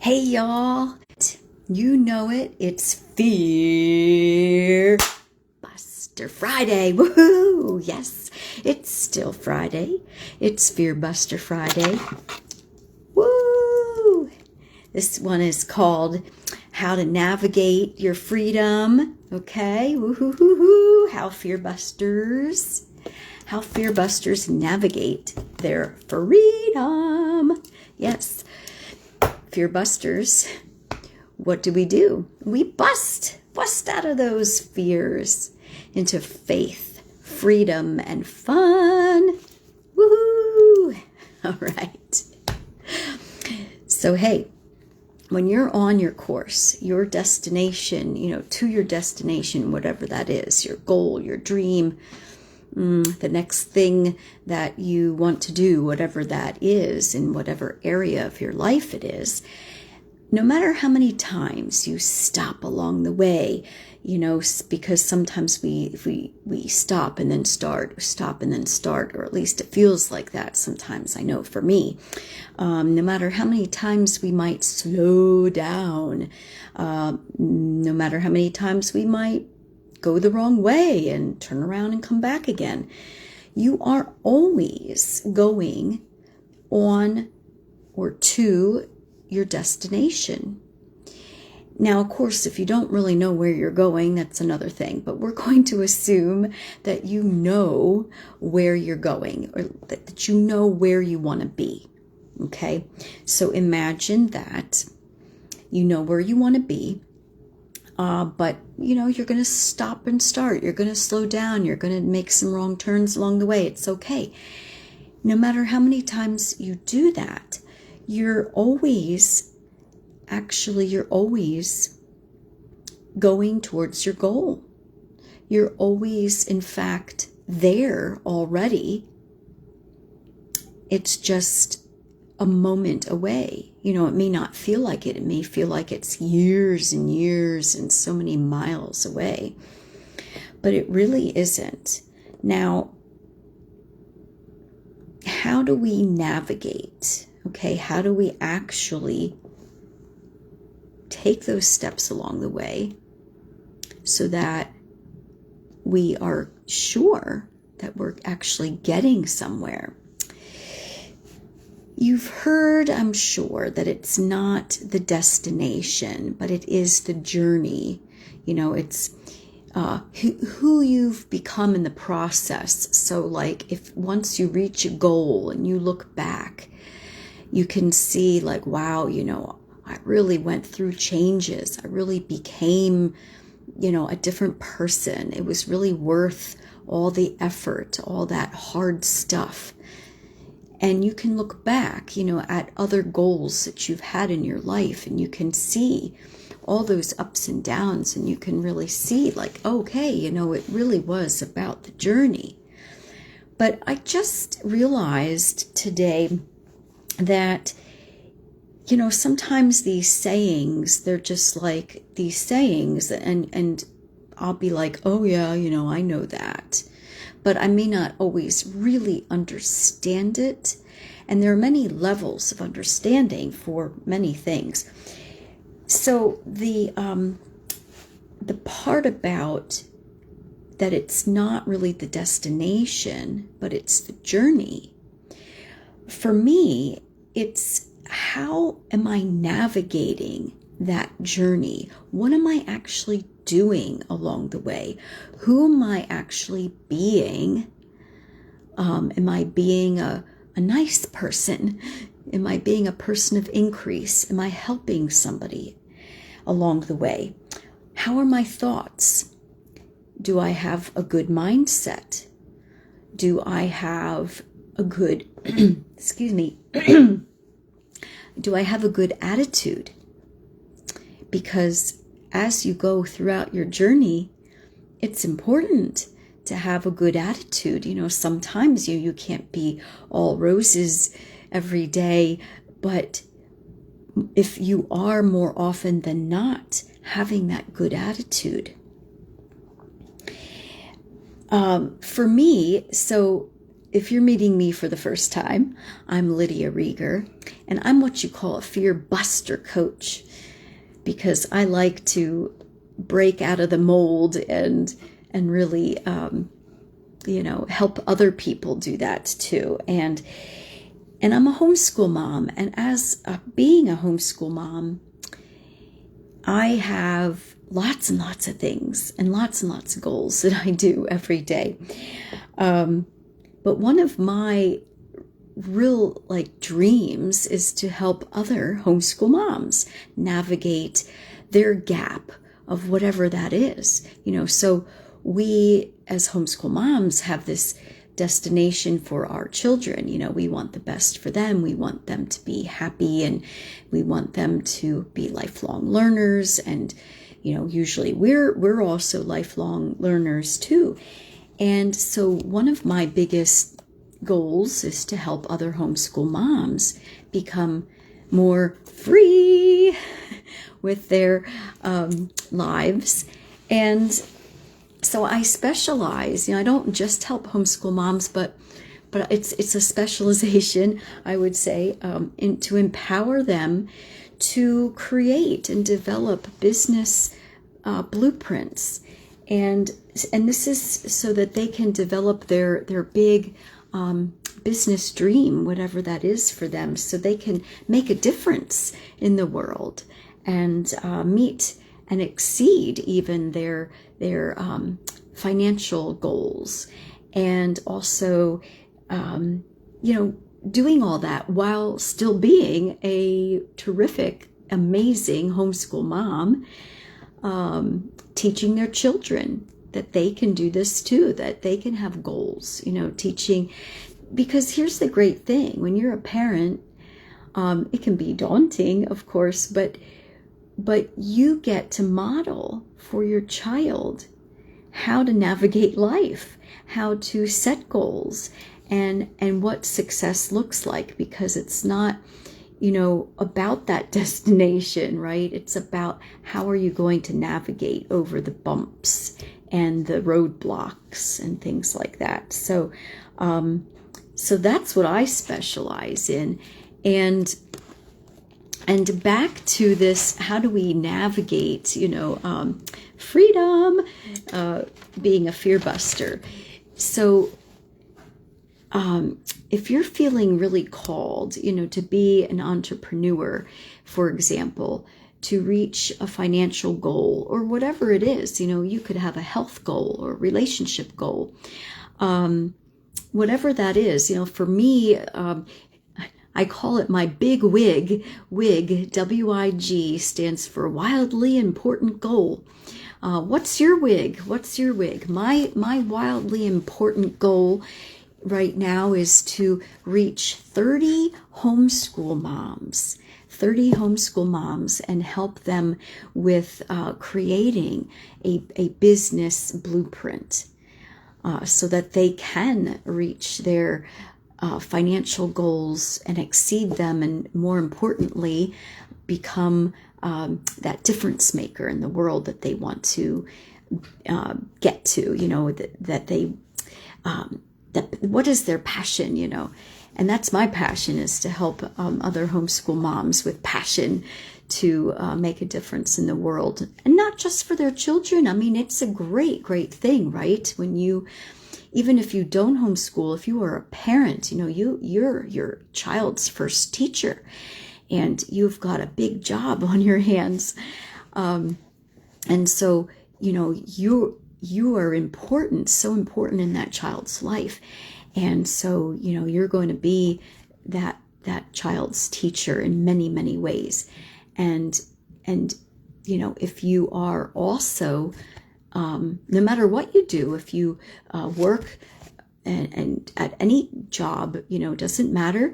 Hey y'all, you know it, it's Fear Buster Friday. Woohoo! Yes, it's still Friday. It's Fear Buster Friday. Woo! This one is called How to Navigate Your Freedom. Okay, woohoo! How Fear Busters navigate their freedom. Yes. Fear Busters, what do? We bust out of those fears into faith, freedom, and fun. Woohoo! All right. So, hey, when you're on your course, your destination, to your destination, whatever that is, your goal, your dream, the next thing that you want to do, whatever that is, in whatever area of your life it is, no matter how many times you stop along the way, because sometimes we stop and then start, or at least it feels like that sometimes. I know for me, no matter how many times we might slow down, no matter how many times we might go the wrong way and turn around and come back again, you are always going on or to your destination. Now, of course, if you don't really know where you're going, that's another thing, but we're going to assume that you know where you're going, or that you know where you want to be. Okay, so imagine that you know where you want to be. But you're going to stop and start. You're going to slow down. You're going to make some wrong turns along the way. It's okay. No matter how many times you do that, you're always going towards your goal. You're always, in fact, there already. It's just a moment away. It may not feel like it. It may feel like it's years and years and so many miles away, but it really isn't. Now, how do we navigate? Okay, how do we actually take those steps along the way so that we are sure that we're actually getting somewhere? You've heard, I'm sure, that it's not the destination, but it is the journey. It's who you've become in the process. So like if once you reach a goal and you look back, you can see like, wow, I really went through changes. I really became, a different person. It was really worth all the effort, all that hard stuff. And you can look back, at other goals that you've had in your life, and you can see all those ups and downs, and you can really see like, okay, it really was about the journey. But I just realized today that, sometimes these sayings, they're just like these sayings, and I'll be like, oh yeah, I know that. But I may not always really understand it. And there are many levels of understanding for many things. So the part about that it's not really the destination, but it's the journey. For me, it's how am I navigating that journey? What am I actually doing along the way? Who am I actually being? Am I being a nice person? Am I being a person of increase? Am I helping somebody along the way? How are my thoughts? Do I have a good mindset? Do I have a good, excuse me, do I have a good attitude? Because as you go throughout your journey, it's important to have a good attitude. Sometimes you can't be all roses every day, but if you are more often than not having that good attitude. For me, so if you're meeting me for the first time, I'm Lydia Rieger, and I'm what you call a fear buster coach, because I like to break out of the mold and really, help other people do that too. And I'm a homeschool mom, and as being a homeschool mom, I have lots and lots of things and lots of goals that I do every day. But one of my real dreams is to help other homeschool moms navigate their gap of whatever that is. So we as homeschool moms have this destination for our children. We want the best for them. We want them to be happy, and we want them to be lifelong learners. And usually we're also lifelong learners too. And so one of my biggest goals is to help other homeschool moms become more free with their lives. And so I specialize, I don't just help homeschool moms, but it's a specialization, I would say, to empower them to create and develop business blueprints. And this is so that they can develop their big business dream, whatever that is for them, so they can make a difference in the world and meet and exceed even their financial goals. And also, doing all that while still being a terrific, amazing homeschool mom, teaching their children that they can do this too, that they can have goals, teaching. Because here's the great thing: when you're a parent, it can be daunting, of course, but you get to model for your child how to navigate life, how to set goals, and what success looks like, because it's not about that destination, right? It's about how are you going to navigate over the bumps and the roadblocks and things like that. So that's what I specialize in. And back to this, how do we navigate, freedom, being a fear buster. So if you're feeling really called, to be an entrepreneur, for example, to reach a financial goal or whatever it is, you could have a health goal or a relationship goal, whatever that is, for me, I call it my big wig. WIG, W-I-G, stands for wildly important goal. What's your wig? What's your wig? My wildly important goal right now is to reach 30 homeschool moms, and help them with creating a business blueprint so that they can reach their financial goals and exceed them, and more importantly, become that difference maker in the world that they want to get to, what is their passion, and that's my passion, is to help other homeschool moms with passion to make a difference in the world, and not just for their children. I mean, it's a great thing, right? When even if you don't homeschool, if you are a parent, you're your child's first teacher, and you've got a big job on your hands. And so, you are important, so important in that child's life. And so, you're going to be that child's teacher in many ways. And if you are also, no matter what you do, if you work and at any job, doesn't matter,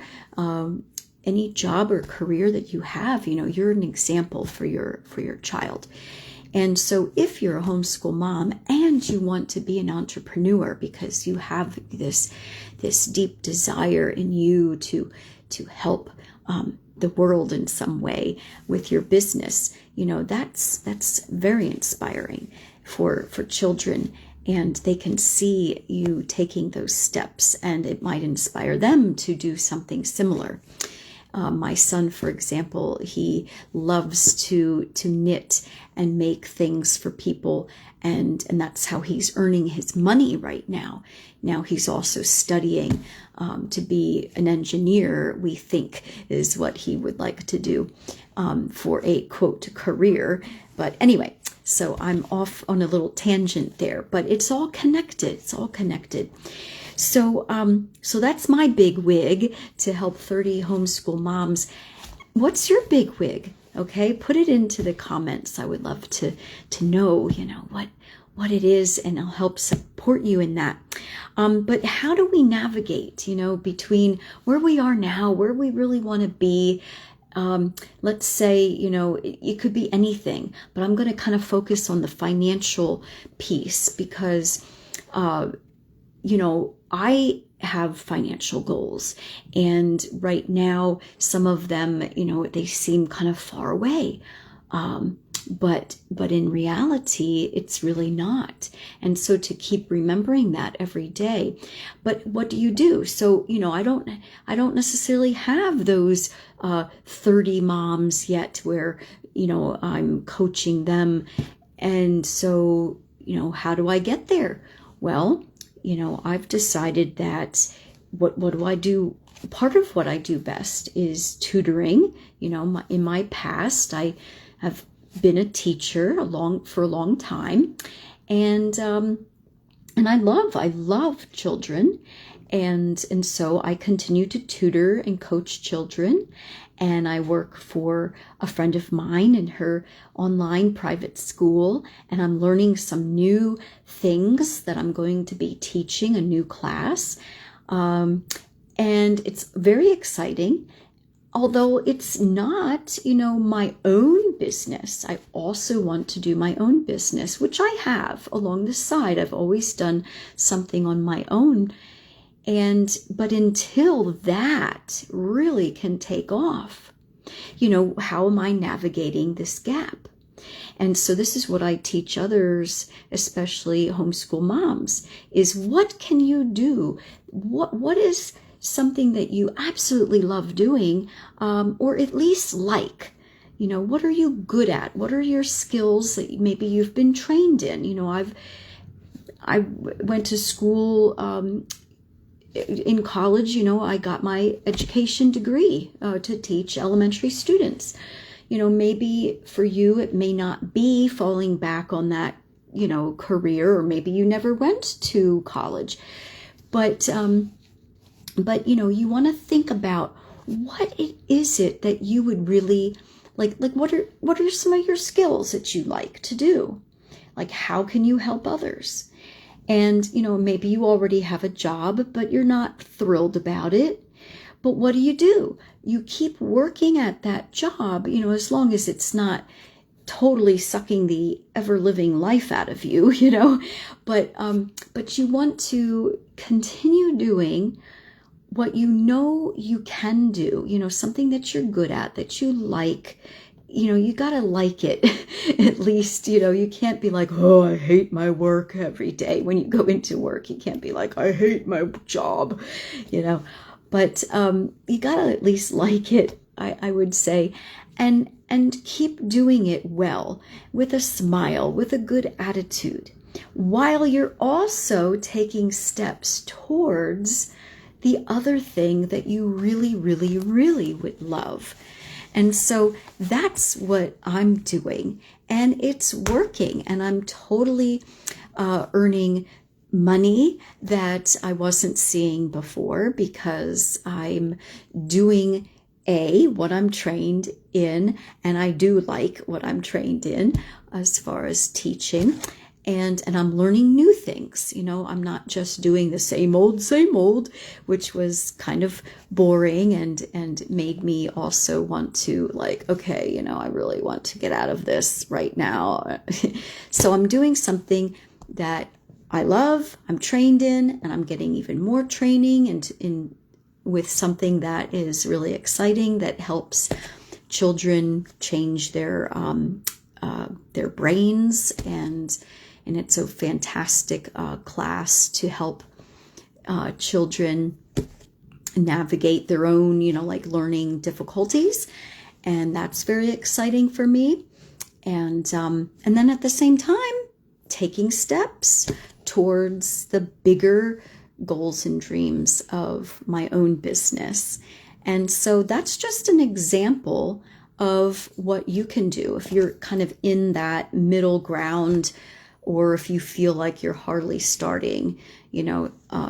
any job or career that you have, you're an example for your child. And so if you're a homeschool mom and you want to be an entrepreneur because you have this deep desire in you to help the world in some way with your business, that's very inspiring for children. and they can see you taking those steps, and it might inspire them to do something similar. My son, for example, he loves to knit and make things for people, and that's how he's earning his money right now. Now he's also studying to be an engineer, we think is what he would like to do for a, quote, career. But anyway, so I'm off on a little tangent there, but it's all connected. It's all connected. So, so that's my big wig to help 30 homeschool moms. What's your big wig? Okay, put it into the comments. I would love to know, what it is, and I'll help support you in that. But how do we navigate, between where we are now, where we really want to be? Let's say, it could be anything, but I'm going to kind of focus on the financial piece because, I have financial goals, and right now some of them, they seem kind of far away. But in reality, it's really not. And so to keep remembering that every day. But what do you do? So, I don't necessarily have those 30 moms yet where, I'm coaching them. And so, how do I get there? Well, I've decided that what do I do? Part of what I do best is tutoring. In my past, I have been a teacher for a long time, and I love children, and so I continue to tutor and coach children, and I work for a friend of mine in her online private school, and I'm learning some new things that I'm going to be teaching, a new class, and it's very exciting. Although it's not, my own business, I also want to do my own business, which I have along the side. I've always done something on my own. But until that really can take off, how am I navigating this gap? And so this is what I teach others, especially homeschool moms, is what can you do? What is something that you absolutely love doing, or at least like? What are you good at? What are your skills that maybe you've been trained in? I went to school in college. I got my education degree to teach elementary students. Maybe for you it may not be falling back on that career, or maybe you never went to college, but you want to think about what it is that you would really like what are some of your skills that you like to do? Like, how can you help others? And maybe you already have a job, but you're not thrilled about it. But what do? You keep working at that job, as long as it's not totally sucking the ever-living life out of you, but you want to continue doing what you can do, something that you're good at, that you like. You gotta like it. At least, you can't be like, oh, I hate my work every day. When you go into work, you can't be like, I hate my job, but you gotta at least like it, I would say, and keep doing it well, with a smile, with a good attitude, while you're also taking steps towards the other thing that you really, really, really would love. And so that's what I'm doing, and it's working, and I'm totally earning money that I wasn't seeing before, because I'm doing what I'm trained in, and I do like what I'm trained in as far as teaching. And I'm learning new things. I'm not just doing the same old, which was kind of boring and made me also want to okay, I really want to get out of this right now. So I'm doing something that I love, I'm trained in, and I'm getting even more training and with something that is really exciting, that helps children change their brains and it's a fantastic class to help children navigate their own, like learning difficulties. And that's very exciting for me. And then at the same time, taking steps towards the bigger goals and dreams of my own business. And so that's just an example of what you can do if you're kind of in that middle ground, or if you feel like you're hardly starting,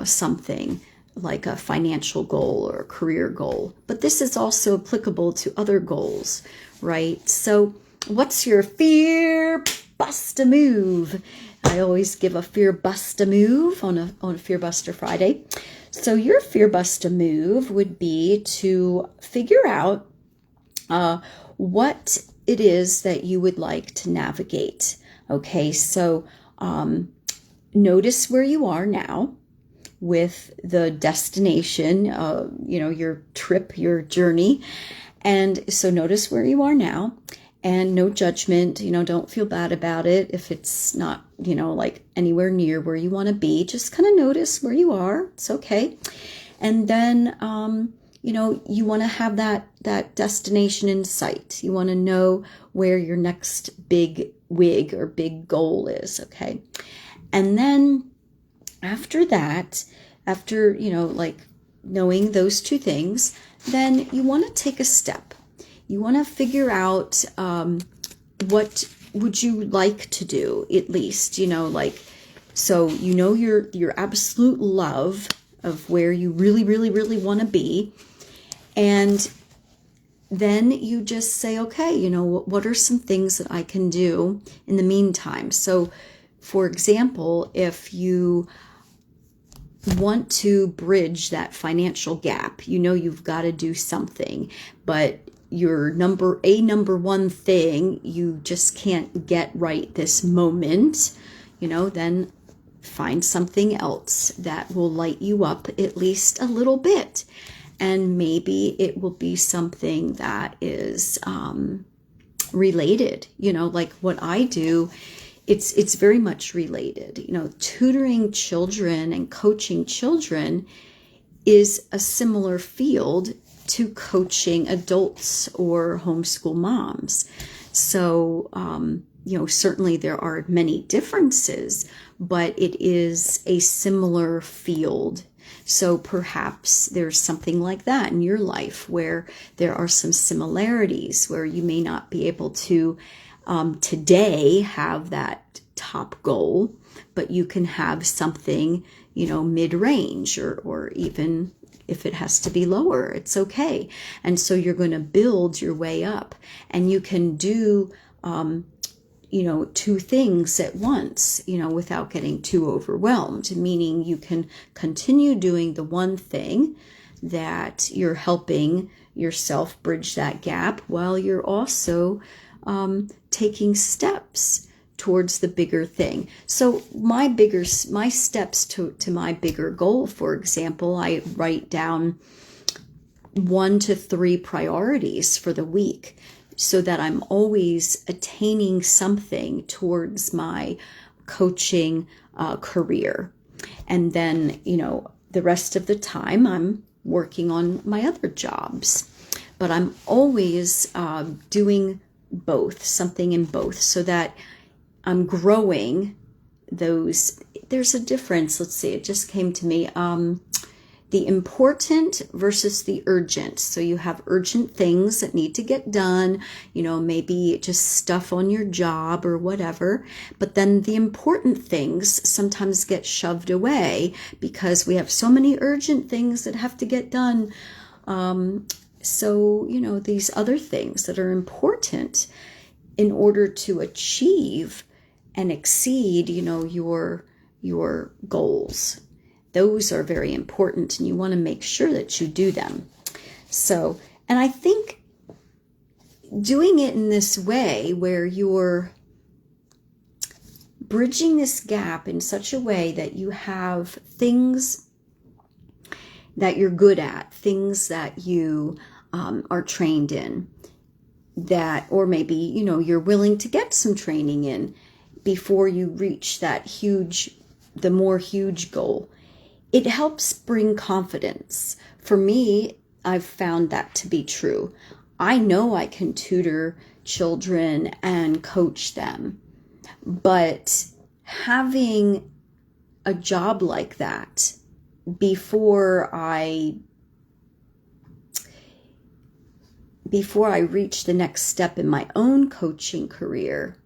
something like a financial goal or a career goal. But this is also applicable to other goals, right? So what's your fear bust a move? I always give a fear bust a move on a Fear Buster Friday. So your fear bust a move would be to figure out what it is that you would like to navigate. Okay, so notice where you are now with the destination, your trip, your journey. And so notice where you are now, and no judgment, don't feel bad about it if it's not, like anywhere near where you want to be. Just kind of notice where you are. It's okay. And then, you want to have that destination in sight. You want to know where your next big wig or big goal is. Okay. And then after that, like knowing those two things, then you want to take a step. You want to figure out what would you like to do, at least, so your absolute love of where you really, really, really want to be. And then you just say, okay, what are some things that I can do in the meantime? So, for example, if you want to bridge that financial gap, you've got to do something, but your number one thing you just can't get right this moment, then find something else that will light you up at least a little bit. And maybe it will be something that is related, like what I do. It's very much related. Tutoring children and coaching children is a similar field to coaching adults or homeschool moms. So, certainly there are many differences, but it is a similar field. So perhaps there's something like that in your life where there are some similarities, where you may not be able to today have that top goal, but you can have something, mid-range or even if it has to be lower, it's okay. And so you're going to build your way up, and you can do, two things at once, without getting too overwhelmed, meaning you can continue doing the one thing that you're helping yourself bridge that gap while you're also taking steps towards the bigger thing. So my steps to my bigger goal, for example, I write down 1 to 3 priorities for the week so that I'm always attaining something towards my coaching career. And then, the rest of the time I'm working on my other jobs. But I'm always doing both, something in both, so that I'm growing those. There's a difference. Let's see, it just came to me. The important versus the urgent. So you have urgent things that need to get done, maybe just stuff on your job or whatever. But then the important things sometimes get shoved away because we have so many urgent things that have to get done. So, these other things that are important in order to achieve and exceed, your goals. Those are very important, and you want to make sure that you do them. So, and I think doing it in this way where you're bridging this gap in such a way that you have things that you're good at, things that you are trained in, that, or maybe, you're willing to get some training in. before you reach that the more huge goal. It helps bring confidence. For me, I've found that to be true. I know I can tutor children and coach them, but having a job like that before I reach the next step in my own coaching career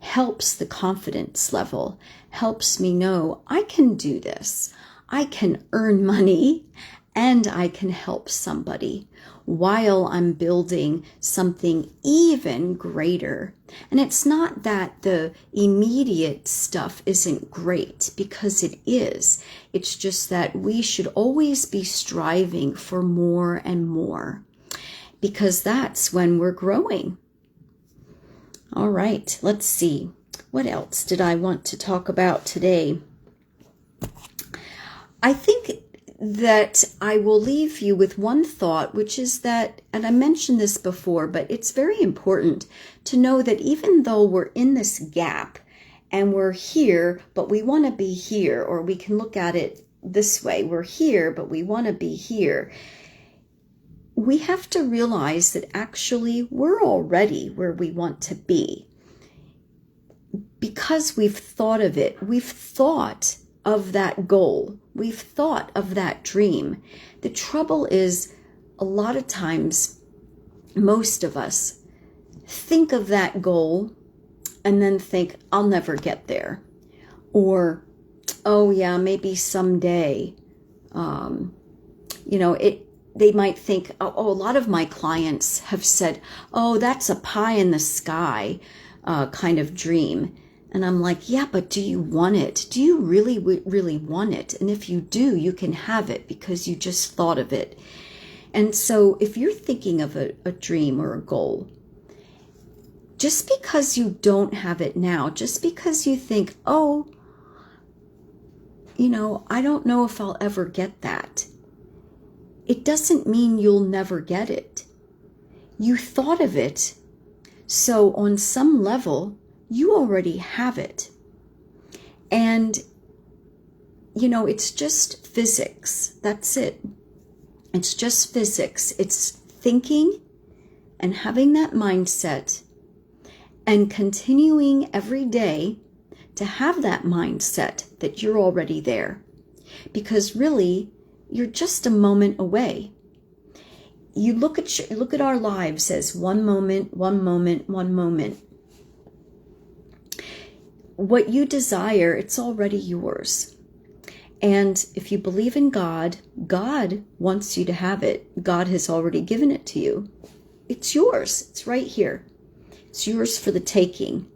helps the confidence level, helps me know I can do this. I can earn money and I can help somebody while I'm building something even greater. And it's not that the immediate stuff isn't great, because it is. It's just that we should always be striving for more and more, because that's when we're growing. All right, let's see. What else did I want to talk about today? I think that I will leave you with one thought, which is that, and I mentioned this before, but it's very important to know that even though we're in this gap and we're here, but we want to be here, or we can look at it this way, we're here, but we want to be here. We have to realize that actually we're already where we want to be, because we've thought of it. We've thought of that goal. We've thought of that dream. The trouble is, a lot of times, most of us think of that goal and then think, I'll never get there. Or, oh yeah, maybe someday. They might think, a lot of my clients have said, oh, that's a pie in the sky kind of dream. And I'm like, yeah, but do you want it? Do you really, really want it? And if you do, you can have it because you just thought of it. And so if you're thinking of a dream or a goal, just because you don't have it now, just because you think, oh, I don't know if I'll ever get that, it doesn't mean you'll never get it. You thought of it, so on some level, you already have it. And, it's just physics. That's it. It's just physics. It's thinking and having that mindset and continuing every day to have that mindset that you're already there. Because really, you're just a moment away. You look at our lives as one moment, one moment, one moment. What you desire, it's already yours. And if you believe in God, God wants you to have it. God has already given it to you. It's yours. It's right here. It's yours for the taking.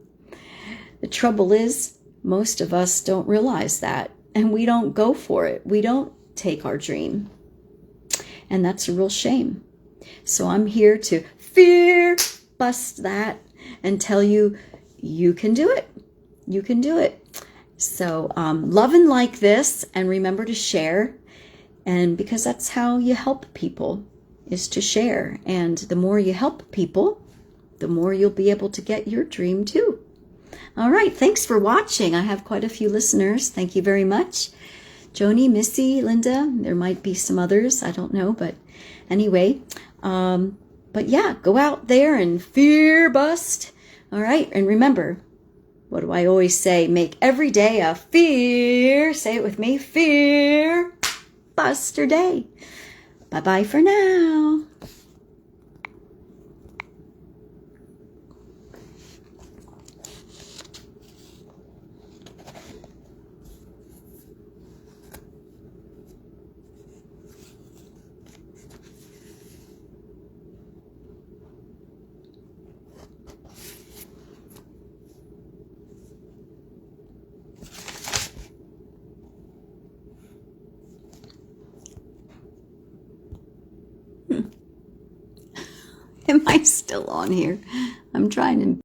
The trouble is, most of us don't realize that, and we don't go for it. We don't take our dream. And that's a real shame. So I'm here to fear bust that and tell you, you can do it. You can do it. So love and like this, and remember to share. And because that's how you help people, is to share. And the more you help people, the more you'll be able to get your dream too. All right. Thanks for watching. I have quite a few listeners. Thank you very much. Joni, Missy, Linda, there might be some others. I don't know. But anyway, but yeah, go out there and fear bust. All right. And remember, what do I always say? Make every day a fear. Say it with me. Fear buster day. Bye-bye for now. Am I still on here? I'm trying to